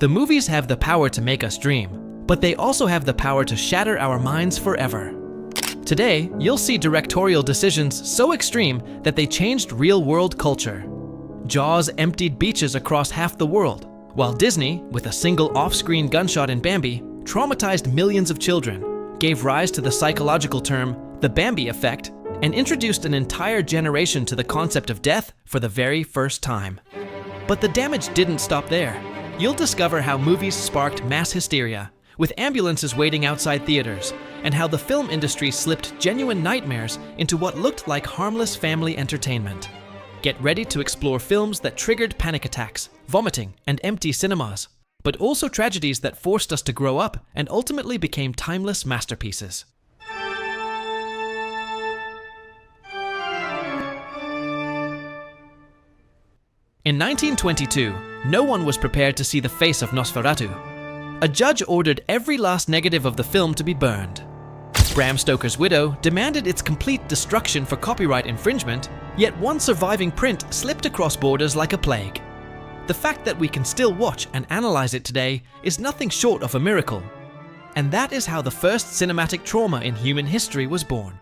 The movies have the power to make us dream, but they also have the power to shatter our minds forever. Today, you'll see directorial decisions so extreme that they changed real-world culture. Jaws emptied beaches across half the world, while Disney, with a single off-screen gunshot in Bambi, traumatized millions of children, gave rise to the psychological term the Bambi effect, and introduced an entire generation to the concept of death for the very first time. But the damage didn't stop there. You'll discover how movies sparked mass hysteria, with ambulances waiting outside theaters, and how the film industry slipped genuine nightmares into what looked like harmless family entertainment. Get ready to explore films that triggered panic attacks, vomiting, and empty cinemas, but also tragedies that forced us to grow up and ultimately became timeless masterpieces. In 1922, no one was prepared to see the face of Nosferatu. A judge ordered every last negative of the film to be burned. Bram Stoker's widow demanded its complete destruction for copyright infringement, yet one surviving print slipped across borders like a plague. The fact that we can still watch and analyze it today is nothing short of a miracle. And that is how the first cinematic trauma in human history was born.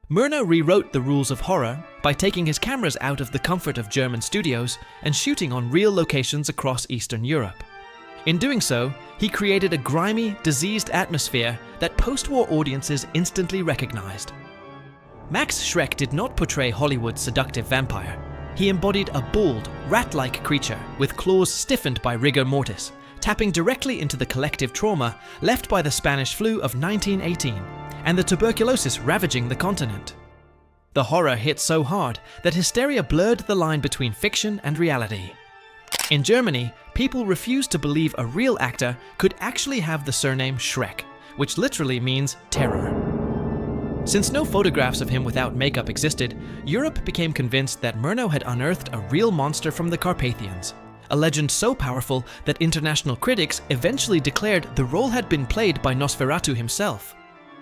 Murnau rewrote the rules of horror by taking his cameras out of the comfort of German studios and shooting on real locations across Eastern Europe. In doing so, he created a grimy, diseased atmosphere that post-war audiences instantly recognized. Max Schreck did not portray Hollywood's seductive vampire. He embodied a bald, rat-like creature with claws stiffened by rigor mortis, tapping directly into the collective trauma left by the Spanish flu of 1918 and the tuberculosis ravaging the continent. The horror hit so hard that hysteria blurred the line between fiction and reality. In Germany, people refused to believe a real actor could actually have the surname Schreck, which literally means terror. Since no photographs of him without makeup existed, Europe became convinced that Murnau had unearthed a real monster from the Carpathians, a legend so powerful that international critics eventually declared the role had been played by Nosferatu himself.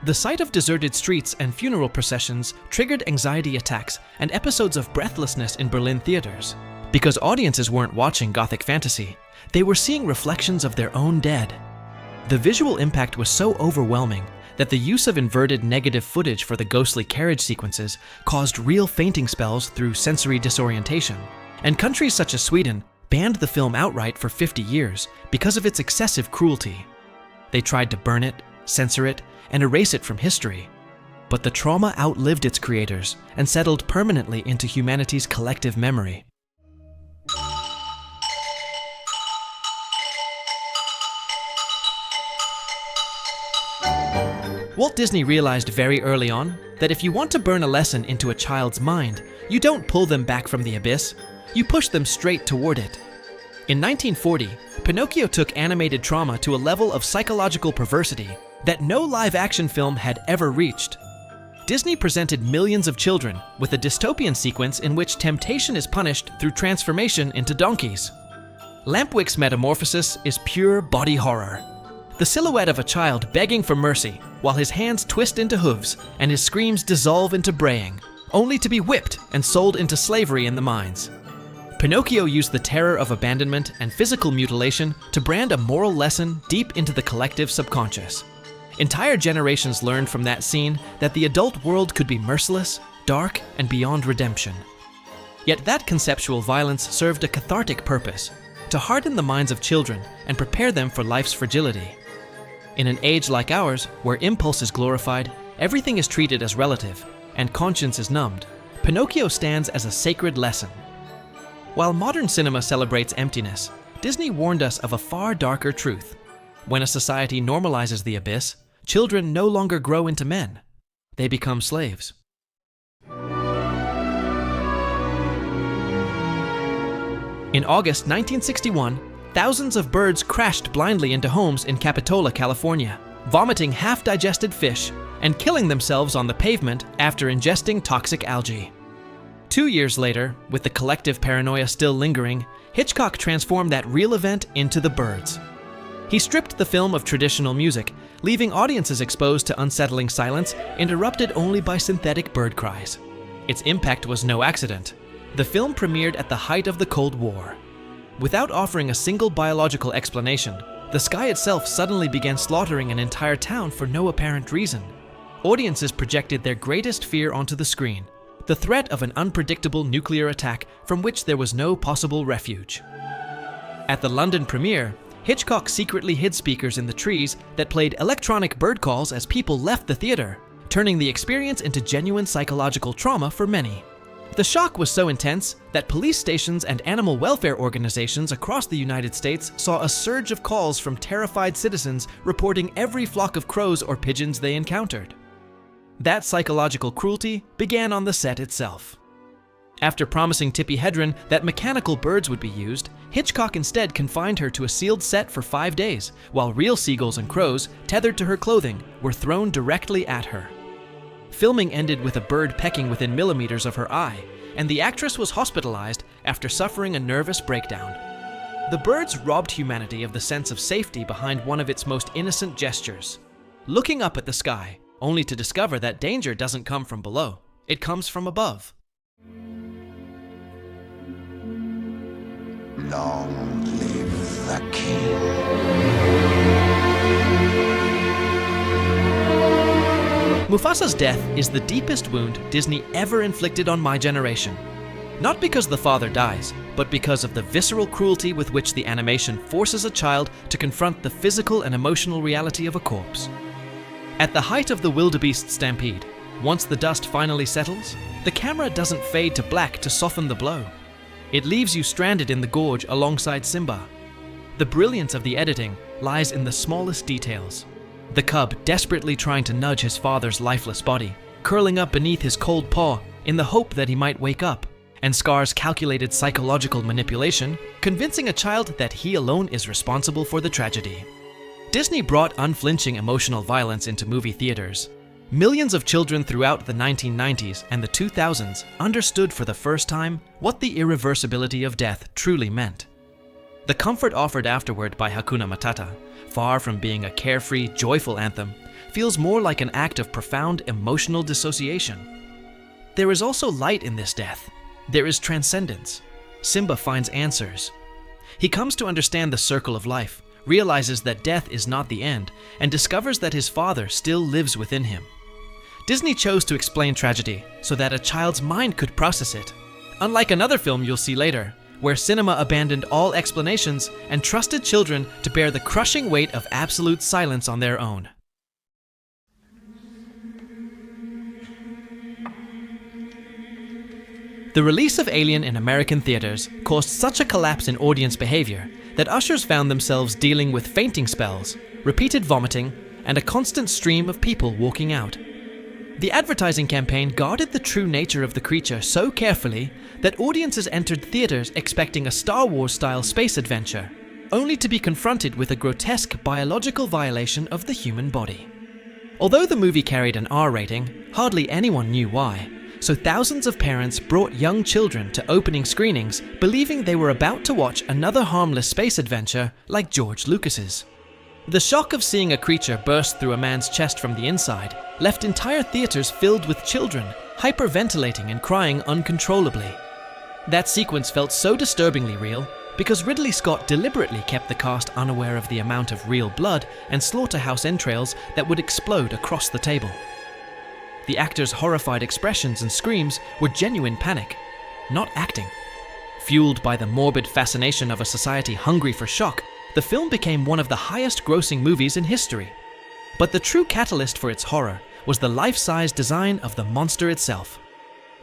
The sight of deserted streets and funeral processions triggered anxiety attacks and episodes of breathlessness in Berlin theaters. Because audiences weren't watching Gothic fantasy, they were seeing reflections of their own dead. The visual impact was so overwhelming that the use of inverted negative footage for the ghostly carriage sequences caused real fainting spells through sensory disorientation, and countries such as Sweden banned the film outright for 50 years because of its excessive cruelty. They tried to burn it, censor it, and erase it from history. But the trauma outlived its creators and settled permanently into humanity's collective memory. Walt Disney realized very early on that if you want to burn a lesson into a child's mind, you don't pull them back from the abyss, you push them straight toward it. In 1940, Pinocchio took animated trauma to a level of psychological perversity that no live-action film had ever reached. Disney presented millions of children with a dystopian sequence in which temptation is punished through transformation into donkeys. Lampwick's metamorphosis is pure body horror. The silhouette of a child begging for mercy while his hands twist into hooves and his screams dissolve into braying, only to be whipped and sold into slavery in the mines. Pinocchio used the terror of abandonment and physical mutilation to brand a moral lesson deep into the collective subconscious. Entire generations learned from that scene that the adult world could be merciless, dark, and beyond redemption. Yet that conceptual violence served a cathartic purpose, to harden the minds of children and prepare them for life's fragility. In an age like ours, where impulse is glorified, everything is treated as relative, and conscience is numbed, Pinocchio stands as a sacred lesson. While modern cinema celebrates emptiness, Disney warned us of a far darker truth. When a society normalizes the abyss, children no longer grow into men. They become slaves. In August 1961, thousands of birds crashed blindly into homes in Capitola, California, vomiting half-digested fish and killing themselves on the pavement after ingesting toxic algae. 2 years later, with the collective paranoia still lingering, Hitchcock transformed that real event into The Birds. He stripped the film of traditional music, leaving audiences exposed to unsettling silence interrupted only by synthetic bird cries. Its impact was no accident. The film premiered at the height of the Cold War. Without offering a single biological explanation, the sky itself suddenly began slaughtering an entire town for no apparent reason. Audiences projected their greatest fear onto the screen, the threat of an unpredictable nuclear attack from which there was no possible refuge. At the London premiere, Hitchcock secretly hid speakers in the trees that played electronic bird calls as people left the theater, turning the experience into genuine psychological trauma for many. The shock was so intense that police stations and animal welfare organizations across the United States saw a surge of calls from terrified citizens reporting every flock of crows or pigeons they encountered. That psychological cruelty began on the set itself. After promising Tippi Hedren that mechanical birds would be used, Hitchcock instead confined her to a sealed set for 5 days, while real seagulls and crows, tethered to her clothing, were thrown directly at her. Filming ended with a bird pecking within millimeters of her eye, and the actress was hospitalized after suffering a nervous breakdown. The birds robbed humanity of the sense of safety behind one of its most innocent gestures, looking up at the sky, only to discover that danger doesn't come from below, it comes from above. Long live the king. Mufasa's death is the deepest wound Disney ever inflicted on my generation. Not because the father dies, but because of the visceral cruelty with which the animation forces a child to confront the physical and emotional reality of a corpse. At the height of the wildebeest stampede, once the dust finally settles, the camera doesn't fade to black to soften the blow. It leaves you stranded in the gorge alongside Simba. The brilliance of the editing lies in the smallest details. The cub desperately trying to nudge his father's lifeless body, curling up beneath his cold paw in the hope that he might wake up, and Scar's calculated psychological manipulation, convincing a child that he alone is responsible for the tragedy. Disney brought unflinching emotional violence into movie theaters. Millions of children throughout the 1990s and the 2000s understood for the first time what the irreversibility of death truly meant. The comfort offered afterward by Hakuna Matata, far from being a carefree, joyful anthem, feels more like an act of profound emotional dissociation. There is also light in this death. There is transcendence. Simba finds answers. He comes to understand the circle of life, realizes that death is not the end, and discovers that his father still lives within him. Disney chose to explain tragedy so that a child's mind could process it. Unlike another film you'll see later, where cinema abandoned all explanations and trusted children to bear the crushing weight of absolute silence on their own. The release of Alien in American theaters caused such a collapse in audience behavior that ushers found themselves dealing with fainting spells, repeated vomiting, and a constant stream of people walking out. The advertising campaign guarded the true nature of the creature so carefully that audiences entered theaters expecting a Star Wars-style space adventure, only to be confronted with a grotesque biological violation of the human body. Although the movie carried an R rating, hardly anyone knew why, so thousands of parents brought young children to opening screenings believing they were about to watch another harmless space adventure like George Lucas's. The shock of seeing a creature burst through a man's chest from the inside left entire theaters filled with children, hyperventilating and crying uncontrollably. That sequence felt so disturbingly real because Ridley Scott deliberately kept the cast unaware of the amount of real blood and slaughterhouse entrails that would explode across the table. The actors' horrified expressions and screams were genuine panic, not acting. Fueled by the morbid fascination of a society hungry for shock, the film became one of the highest-grossing movies in history. But the true catalyst for its horror was the life-size design of the monster itself.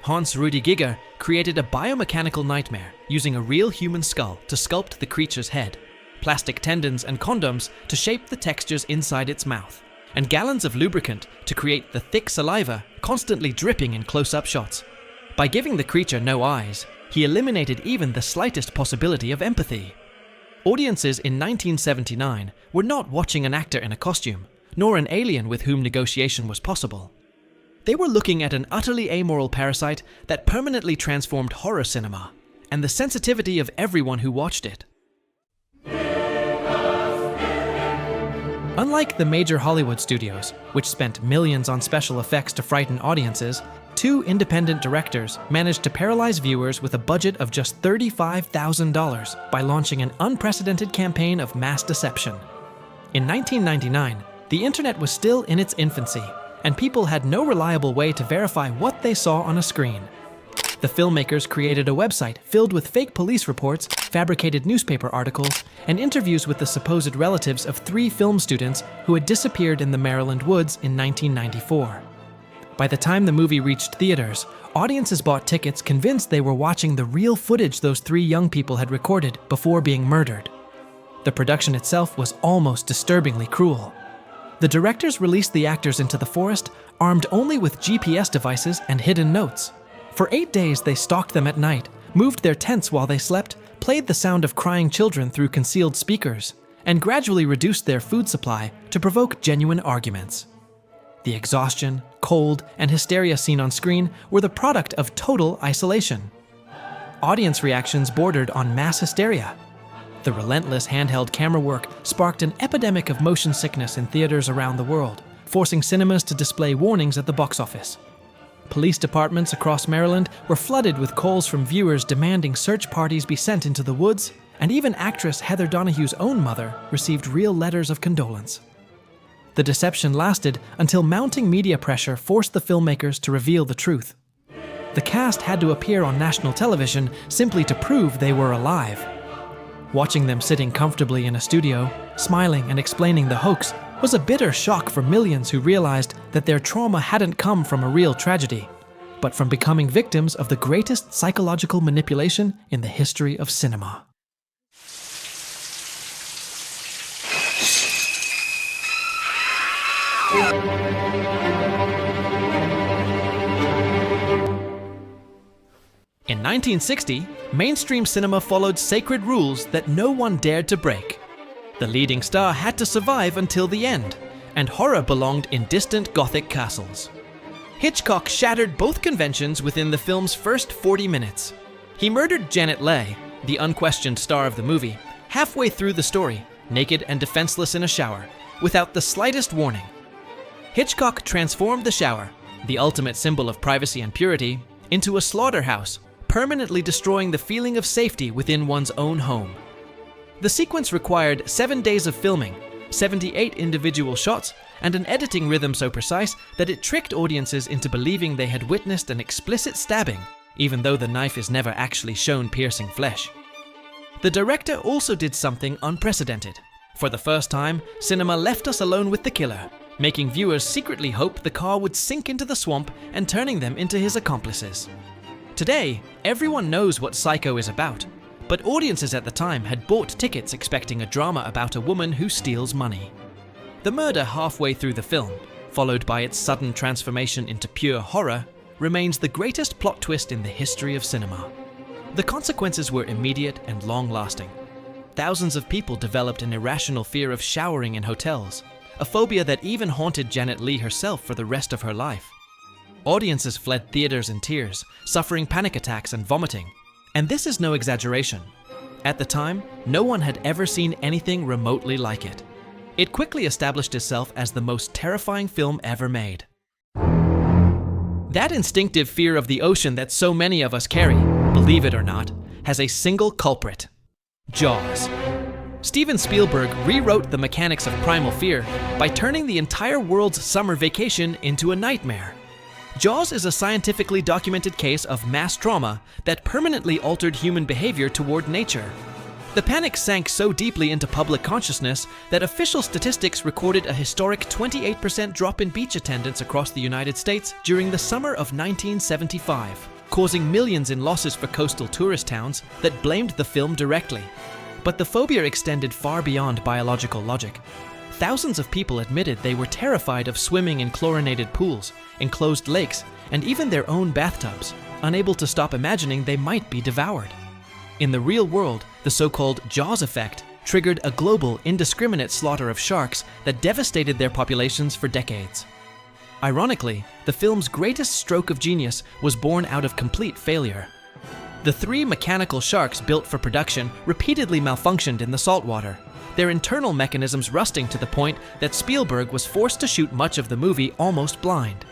Hans-Rudi Giger created a biomechanical nightmare using a real human skull to sculpt the creature's head, plastic tendons and condoms to shape the textures inside its mouth, and gallons of lubricant to create the thick saliva constantly dripping in close-up shots. By giving the creature no eyes, he eliminated even the slightest possibility of empathy. Audiences in 1979 were not watching an actor in a costume, nor an alien with whom negotiation was possible. They were looking at an utterly amoral parasite that permanently transformed horror cinema, and the sensitivity of everyone who watched it. Unlike the major Hollywood studios, which spent millions on special effects to frighten audiences, two independent directors managed to paralyze viewers with a budget of just $35,000 by launching an unprecedented campaign of mass deception. In 1999, the internet was still in its infancy, and people had no reliable way to verify what they saw on a screen. The filmmakers created a website filled with fake police reports, fabricated newspaper articles, and interviews with the supposed relatives of 3 film students who had disappeared in the Maryland woods in 1994. By the time the movie reached theaters, audiences bought tickets convinced they were watching the real footage those 3 young people had recorded before being murdered. The production itself was almost disturbingly cruel. The directors released the actors into the forest, armed only with GPS devices and hidden notes. For 8 days, they stalked them at night, moved their tents while they slept, played the sound of crying children through concealed speakers, and gradually reduced their food supply to provoke genuine arguments. The exhaustion, cold, and hysteria seen on screen were the product of total isolation. Audience reactions bordered on mass hysteria. The relentless handheld camera work sparked an epidemic of motion sickness in theaters around the world, forcing cinemas to display warnings at the box office. Police departments across Maryland were flooded with calls from viewers demanding search parties be sent into the woods, and even actress Heather Donahue's own mother received real letters of condolence. The deception lasted until mounting media pressure forced the filmmakers to reveal the truth. The cast had to appear on national television simply to prove they were alive. Watching them sitting comfortably in a studio, smiling and explaining the hoax, was a bitter shock for millions who realized that their trauma hadn't come from a real tragedy, but from becoming victims of the greatest psychological manipulation in the history of cinema. In 1960, mainstream cinema followed sacred rules that no one dared to break. The leading star had to survive until the end, and horror belonged in distant Gothic castles. Hitchcock shattered both conventions within the film's first 40 minutes. He murdered Janet Leigh, the unquestioned star of the movie, halfway through the story, naked and defenseless in a shower, without the slightest warning. Hitchcock transformed the shower, the ultimate symbol of privacy and purity, into a slaughterhouse, permanently destroying the feeling of safety within one's own home. The sequence required 7 days of filming, 78 individual shots, and an editing rhythm so precise that it tricked audiences into believing they had witnessed an explicit stabbing, even though the knife is never actually shown piercing flesh. The director also did something unprecedented. For the first time, cinema left us alone with the killer, making viewers secretly hope the car would sink into the swamp and turning them into his accomplices. Today, everyone knows what Psycho is about, but audiences at the time had bought tickets expecting a drama about a woman who steals money. The murder halfway through the film, followed by its sudden transformation into pure horror, remains the greatest plot twist in the history of cinema. The consequences were immediate and long-lasting. Thousands of people developed an irrational fear of showering in hotels, a phobia that even haunted Janet Leigh herself for the rest of her life. Audiences fled theaters in tears, suffering panic attacks and vomiting. And this is no exaggeration. At the time, no one had ever seen anything remotely like it. It quickly established itself as the most terrifying film ever made. That instinctive fear of the ocean that so many of us carry, believe it or not, has a single culprit: Jaws. Steven Spielberg rewrote the mechanics of primal fear by turning the entire world's summer vacation into a nightmare. Jaws is a scientifically documented case of mass trauma that permanently altered human behavior toward nature. The panic sank so deeply into public consciousness that official statistics recorded a historic 28% drop in beach attendance across the United States during the summer of 1975, causing millions in losses for coastal tourist towns that blamed the film directly. But the phobia extended far beyond biological logic. Thousands of people admitted they were terrified of swimming in chlorinated pools, enclosed lakes, and even their own bathtubs, unable to stop imagining they might be devoured. In the real world, the so-called Jaws effect triggered a global, indiscriminate slaughter of sharks that devastated their populations for decades. Ironically, the film's greatest stroke of genius was born out of complete failure. The 3 mechanical sharks built for production repeatedly malfunctioned in the saltwater, their internal mechanisms rusting to the point that Spielberg was forced to shoot much of the movie almost blind.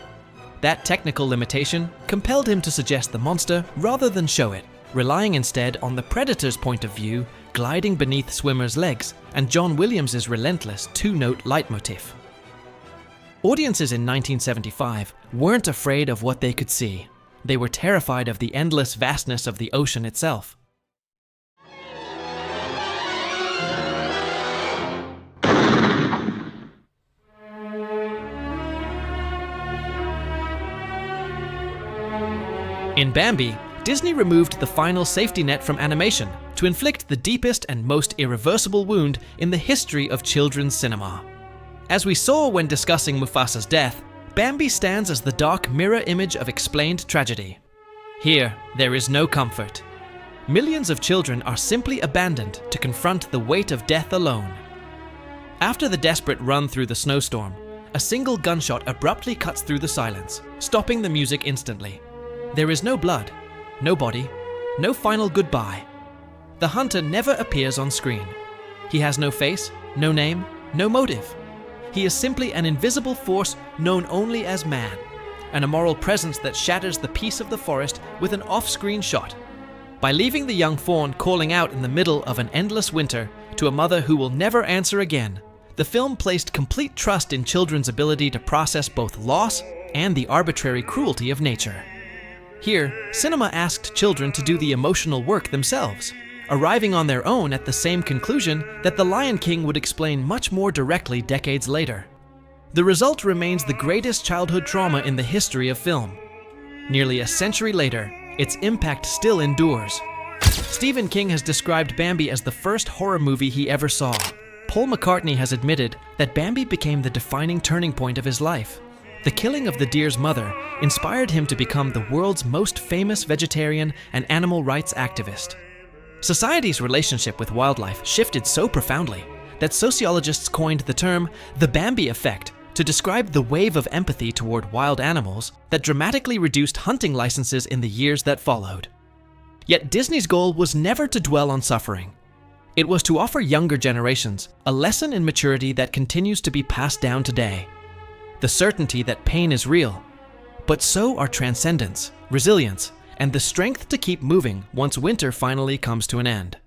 That technical limitation compelled him to suggest the monster rather than show it, relying instead on the predator's point of view gliding beneath swimmers' legs and John Williams' relentless two-note leitmotif. Audiences in 1975 weren't afraid of what they could see. They were terrified of the endless vastness of the ocean itself. In Bambi, Disney removed the final safety net from animation to inflict the deepest and most irreversible wound in the history of children's cinema. As we saw when discussing Mufasa's death, Bambi stands as the dark mirror image of explained tragedy. Here, there is no comfort. Millions of children are simply abandoned to confront the weight of death alone. After the desperate run through the snowstorm, a single gunshot abruptly cuts through the silence, stopping the music instantly. There is no blood, no body, no final goodbye. The hunter never appears on screen. He has no face, no name, no motive. He is simply an invisible force known only as man, and a moral presence that shatters the peace of the forest with an off-screen shot. By leaving the young fawn calling out in the middle of an endless winter to a mother who will never answer again, the film placed complete trust in children's ability to process both loss and the arbitrary cruelty of nature. Here, cinema asked children to do the emotional work themselves, arriving on their own at the same conclusion that The Lion King would explain much more directly decades later. The result remains the greatest childhood trauma in the history of film. Nearly a century later, its impact still endures. Stephen King has described Bambi as the first horror movie he ever saw. Paul McCartney has admitted that Bambi became the defining turning point of his life. The killing of the deer's mother inspired him to become the world's most famous vegetarian and animal rights activist. Society's relationship with wildlife shifted so profoundly that sociologists coined the term the Bambi effect to describe the wave of empathy toward wild animals that dramatically reduced hunting licenses in the years that followed. Yet Disney's goal was never to dwell on suffering. It was to offer younger generations a lesson in maturity that continues to be passed down today. The certainty that pain is real, but so are transcendence, resilience, and the strength to keep moving once winter finally comes to an end.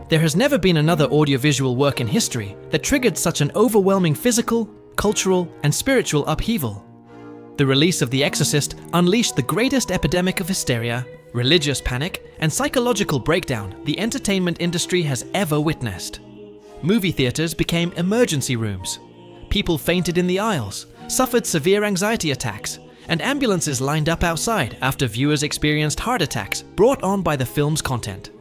There has never been another audiovisual work in history that triggered such an overwhelming physical, cultural, and spiritual upheaval. The release of The Exorcist unleashed the greatest epidemic of hysteria, religious panic, and psychological breakdown the entertainment industry has ever witnessed. Movie theaters became emergency rooms. People fainted in the aisles, suffered severe anxiety attacks, and ambulances lined up outside after viewers experienced heart attacks brought on by the film's content.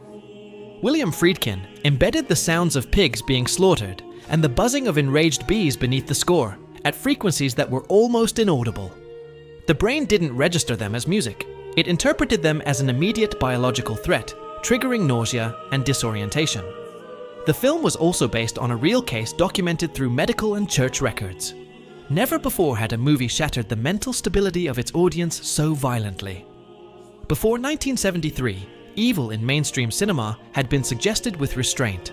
William Friedkin embedded the sounds of pigs being slaughtered and the buzzing of enraged bees beneath the score at frequencies that were almost inaudible. The brain didn't register them as music. It interpreted them as an immediate biological threat, triggering nausea and disorientation. The film was also based on a real case documented through medical and church records. Never before had a movie shattered the mental stability of its audience so violently. Before 1973, evil in mainstream cinema had been suggested with restraint.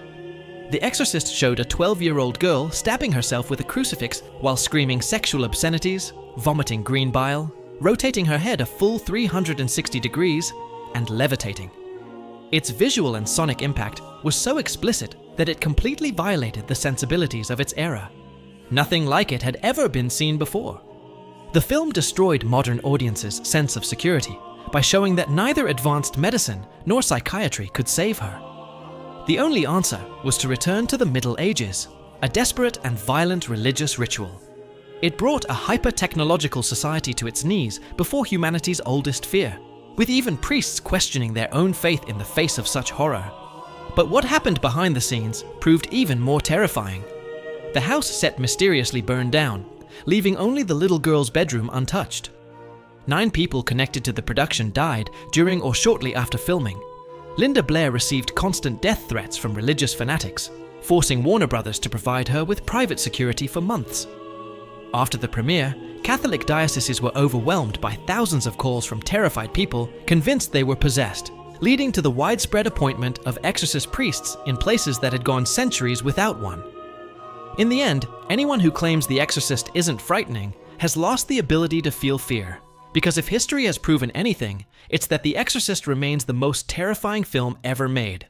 The Exorcist showed a 12-year-old girl stabbing herself with a crucifix while screaming sexual obscenities, vomiting green bile, rotating her head a full 360 degrees, and levitating. Its visual and sonic impact was so explicit that it completely violated the sensibilities of its era. Nothing like it had ever been seen before. The film destroyed modern audiences' sense of security by showing that neither advanced medicine nor psychiatry could save her. The only answer was to return to the Middle Ages, a desperate and violent religious ritual. It brought a hyper-technological society to its knees before humanity's oldest fear, with even priests questioning their own faith in the face of such horror. But what happened behind the scenes proved even more terrifying. The house set mysteriously burned down, leaving only the little girl's bedroom untouched. 9 people connected to the production died during or shortly after filming. Linda Blair received constant death threats from religious fanatics, forcing Warner Brothers to provide her with private security for months. After the premiere, Catholic dioceses were overwhelmed by thousands of calls from terrified people convinced they were possessed, leading to the widespread appointment of exorcist priests in places that had gone centuries without one. In the end, anyone who claims The Exorcist isn't frightening has lost the ability to feel fear. Because if history has proven anything, it's that The Exorcist remains the most terrifying film ever made.